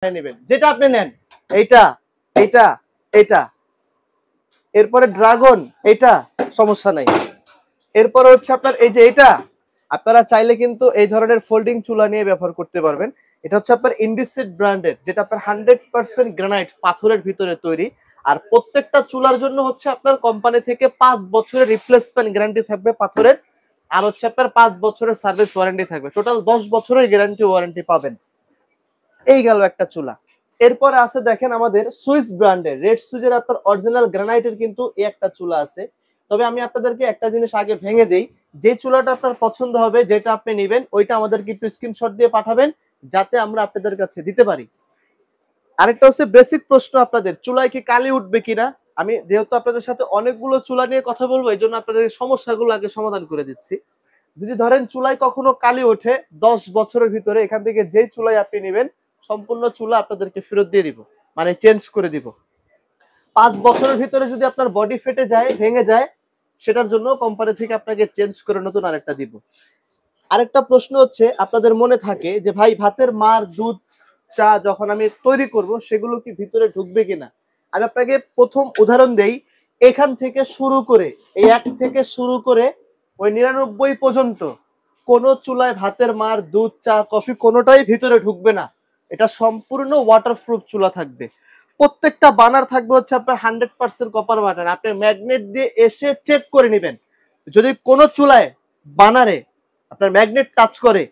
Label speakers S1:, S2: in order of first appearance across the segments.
S1: নেবেন, যেটা আপনি নেন, এইটা এইটা এটা, এরপরে ড্রাগন, এটা সমস্যা নাই। এরপরে হচ্ছে আপনার এই যে এটা, আপনারা চাইলে কিন্তু এই ধরনের ফোল্ডিং চুলা নিয়ে ব্যবহার করতে পারবেন। এটা হচ্ছে আপনার ইন্ডিসিড ব্র্যান্ডের, যেটা আপনার 100% গ্রানাইট পাথরের ভিতরে তৈরি। আর প্রত্যেকটা চুলার জন্য হচ্ছে আপনার কোম্পানি থেকে 5 বছরের রিপ্লেসমেন্ট গ্যারান্টি থাকবে পাথরের, আর হচ্ছে আপনার 5 বছরের সার্ভিস ওয়ারেন্টি থাকবে। টোটাল 10 বছরের গ্যারান্টি ওয়ারেন্টি পাবেন। এই গেল একটা চুলা। এরপরে আছে দেখেন আমাদের সুইস ব্র্যান্ডের রেড সুইজের আপনার অরিজিনাল গ্রানাইটের কিন্তু এই একটা চুলা আছে। তবে আমি আপনাদেরকে একটা জিনিস আগে ভেঙে দেই, যে চুলাটা আপনার পছন্দ হবে, যেটা আপনি নেবেন, ওইটা আমাদেরকে একটু স্ক্রিনশট দিয়ে পাঠাবেন, যাতে আমরা আপনাদের কাছে দিতে পারি। আরেকটা হচ্ছে বেসিক প্রশ্ন আপনাদের, চুলায় কি কালি উঠবে কিনা। আমি যেহেতু আপনাদের সাথে অনেকগুলো চুলা নিয়ে কথা বলবো, এই জন্য আপনাদের সমস্যাগুলো আগে সমাধান করে দিচ্ছি। যদি ধরেন চুলায় কখনো কালি ওঠে, 10 বছরের ভিতরে এখান থেকে যেই চুলাই আপনি নেবেন, সম্পূর্ণ চুলা আপনাদেরকে ফেরত দিয়ে দিব, মানে চেঞ্জ করে দিব। 5 বছরের ভিতরে যদি আপনার বডি ফেটে যায়, ভেঙে যায়, সেটার জন্য কোম্পানি থেকে আপনাকে চেঞ্জ করে নতুন আরেকটা দিব। আরেকটা প্রশ্ন হচ্ছে আপনাদের মনে থাকে যে ভাই, ভাতের মার, দুধ, চা যখন আমি তৈরি করব, সেগুলো কি ভিতরে ঢুকবে কিনা। আমি আপনাকে প্রথম উদাহরণ দেই, এখান থেকে শুরু করে, এই 1 থেকে শুরু করে ওই 99 পর্যন্ত কোন চুলায় ভাতের মার, দুধ, চা, কফি কোনোটাই ভিতরে ঢুকবে না। এটা সম্পূর্ণ ওয়াটারপ্রুফ চুলা থাকবে। প্রত্যেকটা বানার থাকবে হচ্ছে আপনার 100% কপার বানার। আপনি ম্যাগনেট দিয়ে এসে চেক করে নেবেন, যদি কোনো চুলায় বানারে আপনার ম্যাগনেট টাচ করে,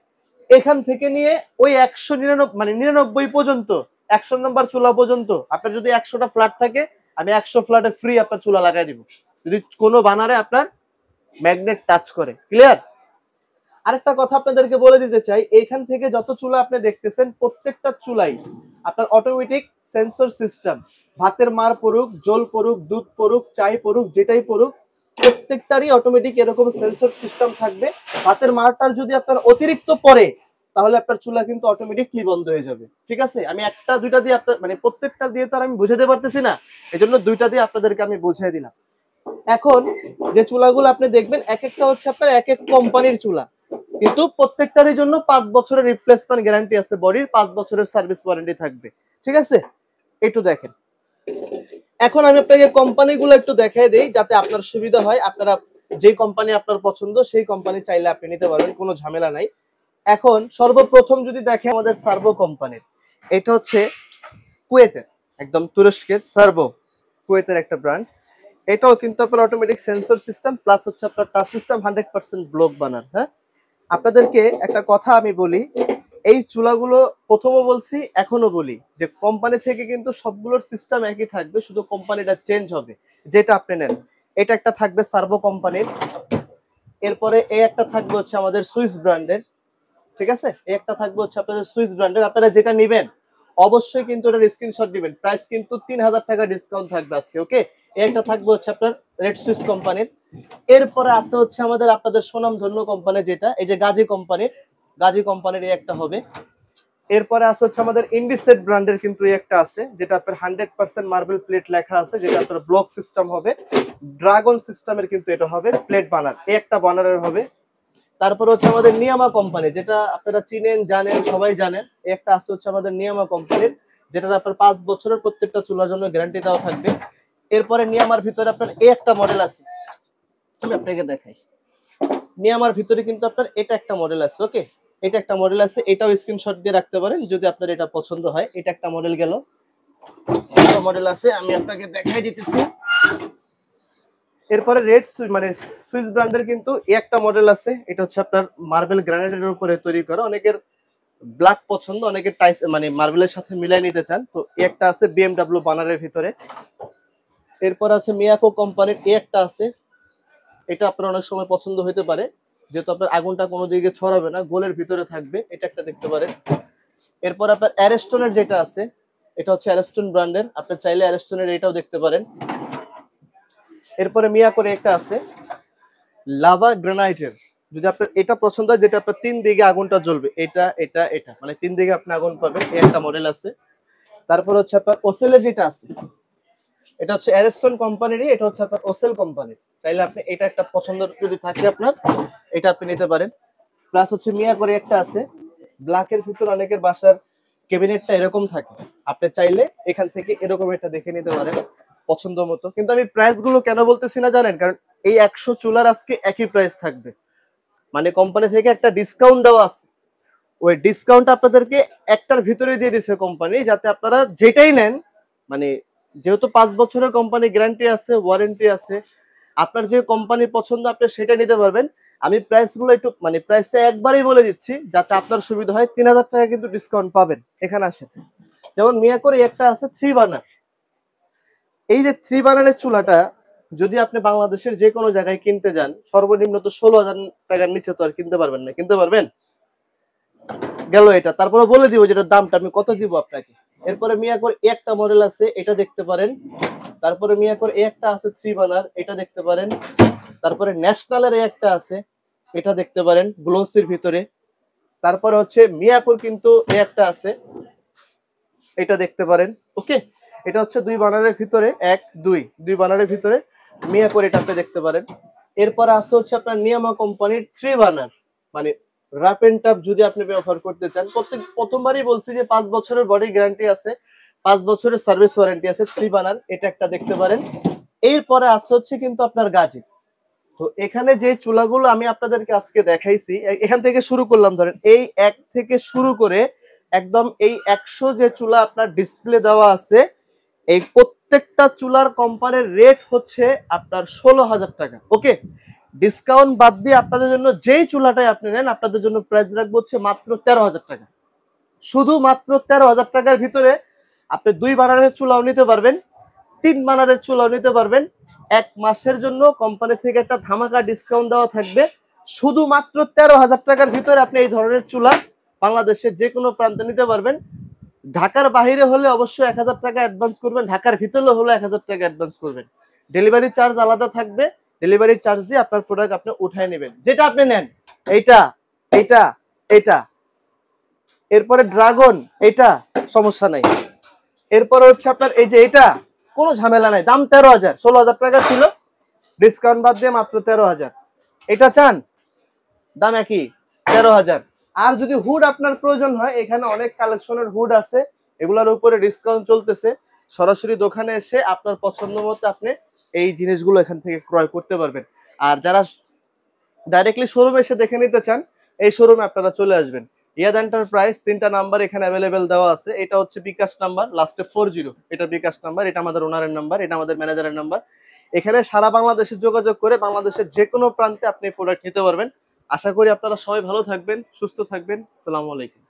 S1: এখান থেকে নিয়ে ওই 199 মানে 99 পর্যন্ত, 100 নম্বর চুলা পর্যন্ত, আপনার যদি 100টা ফ্ল্যাট থাকে, আমি 100 ফ্ল্যাটে ফ্রি আপনার চুলা লাগাই দিব, যদি কোনো বানারে আপনার ম্যাগনেট টাচ করে। ক্লিয়ার? আরেকটা কথা আপনাদেরকে বলে দিতে চাই, এখান থেকে যত চুলা আপনি দেখতেছেন, প্রত্যেকটা চুলাই আপনার অটোমেটিক সেন্সর সিস্টেম। ভাতের মার পড়ুক, জল পড়ুক, দুধ পড়ুক, চাই পড়ুক, যেটাই পড়ুক, প্রত্যেকটারই অটোমেটিক এরকম সেন্সর সিস্টেম থাকবে। ভাতের মারটার যদি আপনার অতিরিক্ত পড়ে, তাহলে আপনার চুলা কিন্তু অটোমেটিকলি বন্ধ হয়ে যাবে। ঠিক আছে? আমি একটা দুইটা দিয়ে আপনার মানে প্রত্যেকটা দিয়ে তো আর আমি বুঝাতে পারতেছি না, এজন্য দুইটা দিয়ে আপনাদেরকে আমি বুঝিয়ে দিলাম। এখন যে চুলাগুলো আপনি দেখবেন, এক একটা হচ্ছে আপনার এক এক কোম্পানির চুলা, কিন্তু প্রত্যেকটারই জন্য 5 বছরের রিপ্লেসমেন্ট গ্যারান্টি আছে, বডির 5 বছরের সার্ভিস ওয়ারেন্টি থাকবে। ঠিক আছে? একটু দেখেন। এখন আমি আপনাকে কোম্পানিগুলো একটু দেখাই দেই, যাতে আপনার সুবিধা হয়। আপনারা যে কোম্পানি আপনার পছন্দ, সেই কোম্পানি চাইলে আপনি নিতে পারবেন, কোনো ঝামেলা নাই। এখন সর্বপ্রথম যদি দেখে আমাদের সার্ভো কোম্পানির, এটা হচ্ছে কুয়েতের, একদম তুরস্কের সার্ভো, কুয়েতের একটা ব্র্যান্ড। এটাও কিন্তু আপনার অটোমেটিক সেন্সর সিস্টেম প্লাস হচ্ছে আপনার টাচ সিস্টেম, 100% ব্লক বানার। হ্যাঁ, আপনাদেরকে একটা কথা আমি বলি, এই চুলাগুলো প্রথমও বলছি, এখনো বলি, যে কোম্পানি থেকে কিন্তু সবগুলোর সিস্টেম একই থাকবে, শুধু কোম্পানিটা চেঞ্জ হবে, যেটা আপনি নেন। এটা একটা থাকবে সার্ভো কোম্পানির। এরপরে এই একটা থাকবে হচ্ছে আমাদের সুইস ব্র্যান্ডের। ঠিক আছে? এই একটা থাকবে হচ্ছে আপনাদের সুইস ব্র্যান্ডের। আপনারা যেটা নেবেন অবশ্যই কিন্তু এটার স্ক্রিনশট দিবেন। প্রাইস কিন্তু 3000 টাকা ডিসকাউন্ট থাকবে আজকে। ওকে? এই একটা থাকবে হচ্ছে আপনার রেড সুইস কোম্পানির। এরপরে আছে হচ্ছে আমাদের আপনাদের সুনামধন্য কোম্পানি, যেটা এই যে গাজী কোম্পানির, গাজী কোম্পানির এই একটা হবে। এরপরে আছে হচ্ছে আমাদের ইন্ডিসেট ব্র্যান্ডের, কিন্তু এই একটা আছে, যেটা আপনার 100% মার্বেল প্লেট লেখা আছে, যেটা আপনার ব্লক সিস্টেম হবে, ড্রাগন সিস্টেমের কিন্তু এটা হবে, প্লেট বানার, এই একটা বানারের হবে। তারপর হচ্ছে আমাদের নিয়ামা কোম্পানি, যেটা আপনারা চিনেন, জানেন, সবাই জানেন। এই একটা আছে হচ্ছে আমাদের নিয়ামা কোম্পানির, যেটা আপনার 5 বছরের প্রত্যেকটা চুলার জন্য গ্যারান্টি দেওয়া থাকবে। এরপরে নিয়ামার ভিতরে আপনার এই একটা মডেল আছে, আমি আপনাকে দেখাই। নিয়ামার ভিতরে কিন্তু আপনার এটা একটা মডেল আছে। ওকে? এটা একটা মডেল আছে, এটাও স্ক্রিনশট দিয়ে রাখতে পারেন যদি আপনার এটা পছন্দ হয়। এটা একটা মডেল গেল, একটা মডেল আছে, আমি আপনাকে দেখাই দিতেছি। এরপরে রেড মানে সুইস ব্র্যান্ডের কিন্তু একটা মডেল আছে, এটা হচ্ছে আপনার মার্বেল গ্রানাইটের উপরে তৈরি করা। অনেকের ব্ল্যাক পছন্দ, অনেকের টাইস মানে মার্বেলের সাথে মিলাই নিতে চান, তো একটা আছে বিএমডব্লিউ বানারের ভিতরে। এরপর আছে মিয়াকো কোম্পানির একটা আছে, এটা আপনার অনেক সময় পছন্দ হতে পারে, যেহেতু আপনার আগুনটা কোনো দিকে ছড়াবে না, গোলের ভিতরে থাকবে, এটা একটা দেখতে পারেন। এরপর আপনার অ্যারেস্টনের যেটা আছে, এটা হচ্ছে অ্যারেস্টন ব্র্যান্ডের, আপনি চাইলে অ্যারেস্টনের এটাও দেখতে পারেন। এরপরে মিয়াকোর একটা আছে লাভা গ্রানাইটের, যদি আপনার এটা পছন্দ হয়, যেটা আপনার 3 দিকে আগুনটা জ্বলবে, এটা এটা এটা মানে 3 দিকে আপনি আগুন পাবেন, এই একটা মডেল আছে। তারপর হচ্ছে আপনার ওসেলের যেটা আছে, এটা হচ্ছে অ্যারেস্টন কোম্পানিরই, এটা হচ্ছে আপনার ওসেল কোম্পানির। চাইলে আপনি এটা একটা পছন্দ যদি থাকে আপনার, এটা আপনি নিতে পারেন। প্লাস হচ্ছে মিয়া করে একটা আছে ব্ল্যাকের ভিতর, অনেকের বাসার ক্যাবিনেটটা এরকম থাকে, আপনি চাইলে এখান থেকে এরকম একটা দেখে নিতে পারেন পছন্দ মতো। কিন্তু আমি প্রাইস গুলো কেন বলতেছি না জানেন, কারণ এই 100 চুলার আজকে একই প্রাইস থাকবে, মানে কোম্পানি থেকে একটা ডিসকাউন্ট দেওয়া আছে, ওই ডিসকাউন্ট আপনাদেরকে একটার ভিতরে দিয়ে দিছে কোম্পানি, যাতে আপনারা যেটাই নেন, মানে যেহেতু 5 বছরের কোম্পানি গ্যারান্টি আছে, ওয়ারেন্টি আছে, আপনার যে কোম্পানি পছন্দ আপনি সেটা নিতে পারবেন। আমি প্রাইস গুলো একটু মানে প্রাইসটা একবারই বলে দিচ্ছি যাতে আপনার সুবিধা হয়। 3000 টাকা কিন্তু ডিসকাউন্ট পাবেন। এখানে আসেন, যেমন মিয়াকোর একটা আছে 3 বার্নার। এই যে 3 বার্নারের চুলাটা যদি আপনি বাংলাদেশের যে কোনো জায়গায় কিনতে যান, সর্বনিম্ন তো 16,000 টাকার নিচে তো আর কিনতে পারবেন না। কিনতে পারবেন? গেল এটা। তারপরে বলে দিব যেটার দামটা আমি কত দিব আপনাকে। এরপরে মিয়াকোর একটা মডেল আছে, এটা দেখতে পারেন। তারপরে মিয়াকোর একটা আছে 3 বার্নার, এটা দেখতে পারেন। তারপরে ন্যাশনালের একটা আছে, এটা দেখতে পারেন গ্লোসির ভিতরে। তারপরে হচ্ছে মিয়াকোর কিন্তু একটা আছে, এটা দেখতে পারেন। ওকে, এটা হচ্ছে 2 বার্নারের ভিতরে, 1 2 বার্নারের ভিতরে মিয়াকোর, এটা আপনি দেখতে পারেন। এরপর আছে হচ্ছে আপনার নিয়ামা কোম্পানির 3 বার্নার, মানে রাপ এন্ড টাপ যদি আপনি ব্যবহার করতে চান। প্রথমবারই বলছি যে 5 বছরের বডি গ্যারান্টি আছে, 5 বছরের সার্ভিস ওয়ারেন্টি আছে। 3 বার্নার, এটা একটা দেখতে পারেন। এরপরে আছে হচ্ছে কিন্তু আপনার গাজি। তো এখানে যে চুলাগুলো আমি আপনাদেরকে আজকে দেখাইছি, এখান থেকে শুরু করলাম, ধরেন এই 1 থেকে শুরু করে একদম এই 100 যে চুলা আপনার ডিসপ্লে দেওয়া আছে, এই প্রত্যেকটা চুলার কোম্পানির রেট হচ্ছে আপনার 16,000 টাকা। ওকে, ডিসকাউন্ট বাদ দিয়ে আপনাদের জন্য যেই চুলাটাই আপনি নেন, আপনাদের জন্য প্রাইস রাখবো হচ্ছে মাত্র 13,000 টাকা। শুধু মাত্র 13,000 টাকার ভিতরে আপনি 2 বার্নারের চুলাও নিতে পারবেন, 3 বার্নারের চুলাও নিতে পারবেন। 1 মাসের জন্য কোম্পানি থেকে একটা ধামাকা ডিসকাউন্ট দেওয়া থাকবে। শুধুমাত্র 13,000 টাকার ভিতরে আপনি এই ধরনের চুলা বাংলাদেশের যে কোনো প্রান্তে নিতে পারবেন। ঢাকার বাইরে হলে অবশ্যই 1000 টাকা অ্যাডভান্স করবেন, ঢাকার ভিতরে হলে 1000 টাকা অ্যাডভান্স করবেন। ডেলিভারি চার্জ আলাদা থাকবে, ডেলিভারি চার্জ দিয়ে আপনার প্রোডাক্ট আপনি উঠায় নেবেন, যেটা আপনি নেন। এইটা, এইটা, এটা, এরপরে ড্রাগন, এটা সমস্যা নাই। এরপরে হচ্ছে আপনার এই যে এটা, কোনো ঝামেলা নাই, দাম 13,000, 16,000 টাকা ছিল, ডিসকাউন্ট বাদ দিয়ে মাত্র 13,000। এটা চান, দাম একই 13,000। আর যদি হুড আপনার প্রয়োজন হয়, এখানে অনেক কালেকশনের হুড আছে, এগুলোর উপরে ডিসকাউন্ট চলতেছে। সরাসরি দোকানে এসে আপনার পছন্দ মতো আপনি এই জিনিসগুলো এখান থেকে ক্রয় করতে পারবেন। আর যারা ডাইরেক্টলি শোরুমে এসে দেখে নিতে চান, এই শোরুমে আপনারা চলে আসবেন। ইয়াদ এন্টারপ্রাইজ 3টা নাম্বার এখানে অ্যাভেলেবেল দেওয়া আছে। এটা হচ্ছে বিকাশ নাম্বার, লাস্টে 40, এটা বিকাশ নাম্বার, এটা আমাদের ওনারের নাম্বার, এটা আমাদের ম্যানেজারের নাম্বার। এখানে সারা বাংলাদেশে যোগাযোগ করে বাংলাদেশের যে কোনো প্রান্তে আপনি প্রোডাক্ট নিতে পারবেন। আশা করি আপনারা সবাই ভালো থাকবেন, সুস্থ থাকবেন। আসসালামু আলাইকুম।